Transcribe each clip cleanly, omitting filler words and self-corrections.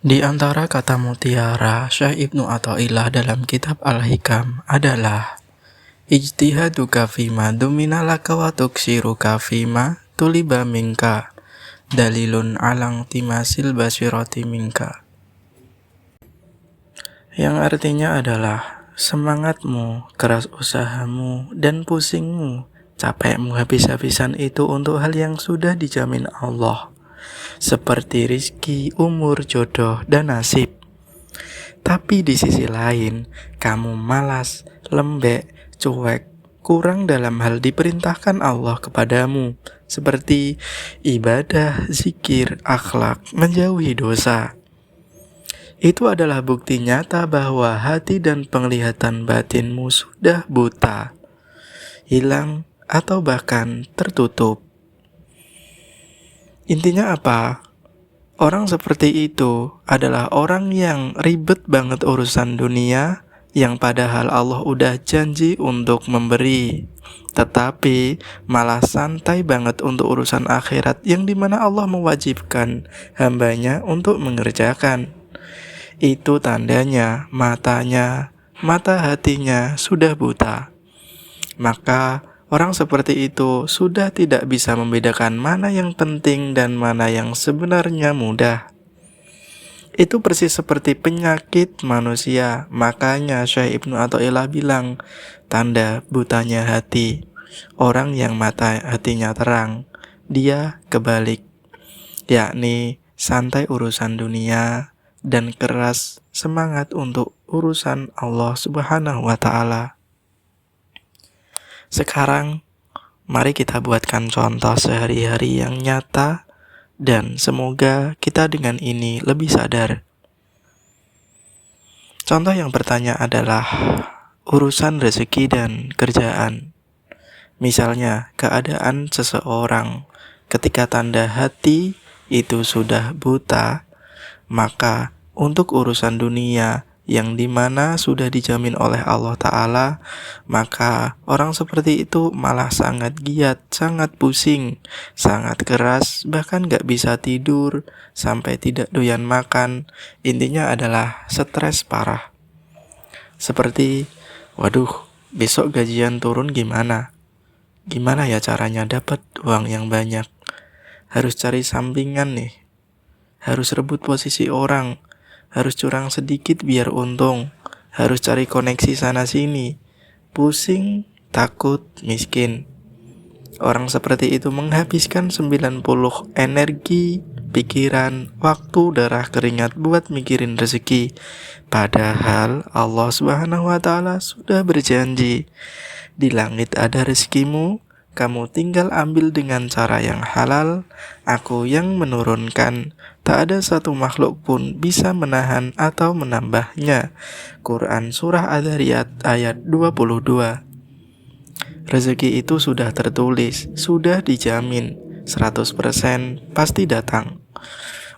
Di antara kata mutiara, Syekh Ibnu Athaillah dalam kitab Al-Hikam adalah ijtihaduka fima dumina laka wa tuksiruka fima tuliba minka dalilun alang timasil basiroti minka. Yang artinya adalah semangatmu, keras usahamu, dan pusingmu, capekmu habis-habisan itu untuk hal yang sudah dijamin Allah, seperti rizki, umur, jodoh, dan nasib. Tapi di sisi lain, kamu malas, lembek, cuek, kurang dalam hal diperintahkan Allah kepadamu, seperti ibadah, zikir, akhlak, menjauhi dosa. Itu adalah bukti nyata bahwa hati dan penglihatan batinmu sudah buta, hilang, atau bahkan tertutup. Intinya apa? Orang seperti itu adalah orang yang ribet banget urusan dunia, yang padahal Allah udah janji untuk memberi, tetapi malah santai banget untuk urusan akhirat, yang dimana Allah mewajibkan hambanya untuk mengerjakan. Itu tandanya mata hatinya sudah buta. Maka orang seperti itu sudah tidak bisa membedakan mana yang penting dan mana yang sebenarnya mudah. Itu persis seperti penyakit manusia. Makanya Syekh Ibnu Athaillah bilang, tanda butanya hati. Orang yang mata hatinya terang, dia kebalik, yakni santai urusan dunia dan keras semangat untuk urusan Allah Subhanahu wa Ta'ala. Sekarang, mari kita buatkan contoh sehari-hari yang nyata, dan semoga kita dengan ini lebih sadar. Contoh yang pertama adalah urusan rezeki dan kerjaan. Misalnya, keadaan seseorang ketika tanda hati itu sudah buta, maka untuk urusan dunia yang dimana sudah dijamin oleh Allah Ta'ala, maka orang seperti itu malah sangat giat, sangat pusing, sangat keras, bahkan gak bisa tidur, sampai tidak doyan makan. Intinya adalah stres parah. Seperti, waduh, besok gajian turun gimana? Gimana ya caranya dapat uang yang banyak? Harus cari sampingan nih, harus rebut posisi orang, harus curang sedikit biar untung, harus cari koneksi sana sini, pusing, takut, miskin. Orang seperti itu menghabiskan 90 energi, pikiran, waktu, darah, keringat buat mikirin rezeki. Padahal Allah Subhanahu wa Ta'ala sudah berjanji, di langit ada rezekimu, kamu tinggal ambil dengan cara yang halal, aku yang menurunkan. Tak ada satu makhluk pun bisa menahan atau menambahnya. Quran Surah Adz-Dzariyat ayat 22. Rezeki itu sudah tertulis, sudah dijamin, 100% pasti datang.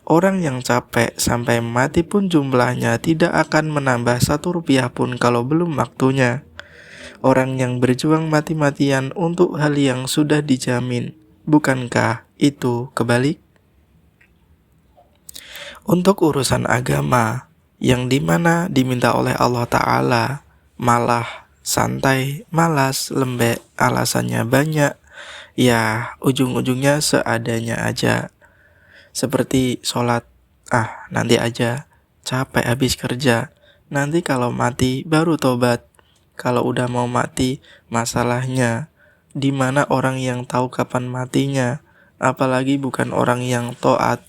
Orang yang capek sampai mati pun jumlahnya tidak akan menambah 1 rupiah pun kalau belum waktunya. Orang yang berjuang mati-matian untuk hal yang sudah dijamin, bukankah itu kebalik? Untuk urusan agama, yang dimana diminta oleh Allah Ta'ala, malah santai, malas, lembek, alasannya banyak, ya ujung-ujungnya seadanya aja. Seperti sholat, nanti aja, capek habis kerja, nanti kalau mati baru tobat. Kalau udah mau mati, masalahnya dimana orang yang tahu kapan matinya, apalagi bukan orang yang taat.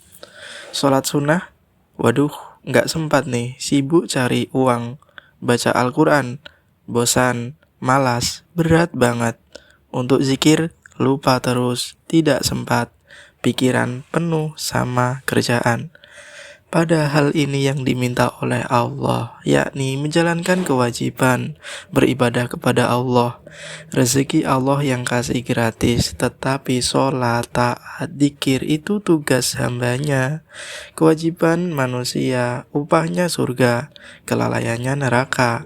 Sholat sunnah, waduh, gak sempat nih, sibuk cari uang. Baca Al-Quran, bosan, malas, berat banget. Untuk zikir, lupa terus, tidak sempat. Pikiran penuh sama kerjaan. Padahal ini yang diminta oleh Allah, yakni menjalankan kewajiban, beribadah kepada Allah. Rezeki Allah yang kasih gratis, tetapi sholat, taat, dzikir itu tugas hambanya. Kewajiban manusia, upahnya surga, kelalaiannya neraka.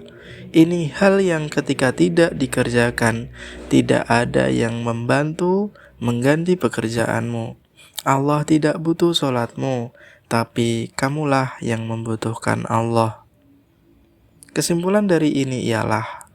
Ini hal yang ketika tidak dikerjakan, tidak ada yang membantu mengganti pekerjaanmu. Allah tidak butuh sholatmu, tapi kamulah yang membutuhkan Allah. Kesimpulan dari ini ialah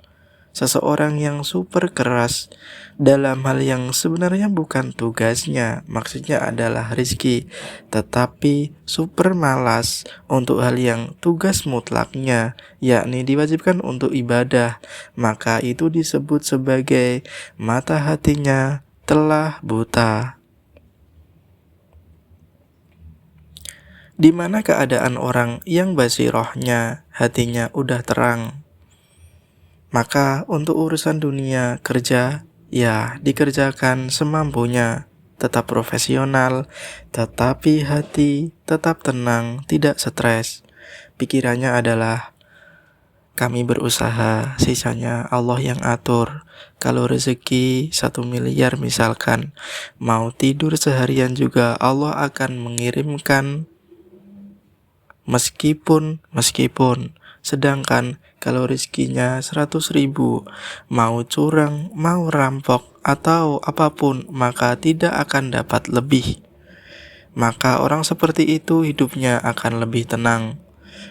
seseorang yang super keras dalam hal yang sebenarnya bukan tugasnya, maksudnya adalah rezeki, tetapi super malas untuk hal yang tugas mutlaknya, yakni diwajibkan untuk ibadah, maka itu disebut sebagai mata hatinya telah buta. Di mana keadaan orang yang basirohnya hatinya udah terang, maka untuk urusan dunia kerja, ya dikerjakan semampunya, tetap profesional, tetapi hati tetap tenang, tidak stres. Pikirannya adalah kami berusaha, sisanya Allah yang atur. Kalau rezeki 1 miliar misalkan, mau tidur seharian juga Allah akan mengirimkan meskipun. Sedangkan kalau rezekinya 100.000, mau curang, mau rampok, atau apapun, maka tidak akan dapat lebih. Maka orang seperti itu hidupnya akan lebih tenang.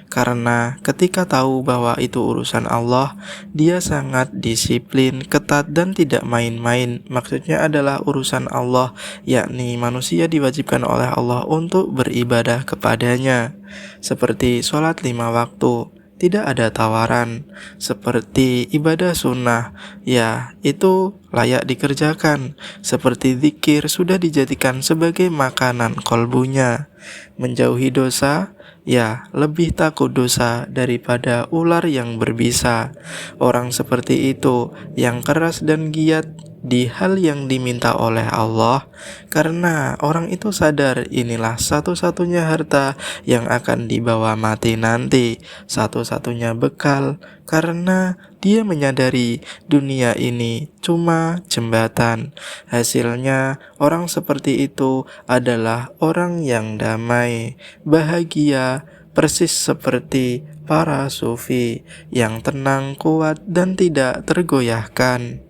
Karena ketika tahu bahwa itu urusan Allah, dia sangat disiplin, ketat, dan tidak main-main. Maksudnya adalah urusan Allah, yakni manusia diwajibkan oleh Allah untuk beribadah kepadanya. Seperti sholat 5 waktu, tidak ada tawaran. Seperti ibadah sunnah, ya itu layak dikerjakan. Seperti zikir sudah dijadikan sebagai makanan kolbunya. Menjauhi dosa, ya lebih takut dosa daripada ular yang berbisa. Orang seperti itu yang keras dan giat di hal yang diminta oleh Allah, karena orang itu sadar inilah satu-satunya harta yang akan dibawa mati nanti, satu-satunya bekal, karena dia menyadari dunia ini cuma jembatan. Hasilnya orang seperti itu adalah orang yang damai, bahagia, persis seperti para sufi yang tenang, kuat, dan tidak tergoyahkan.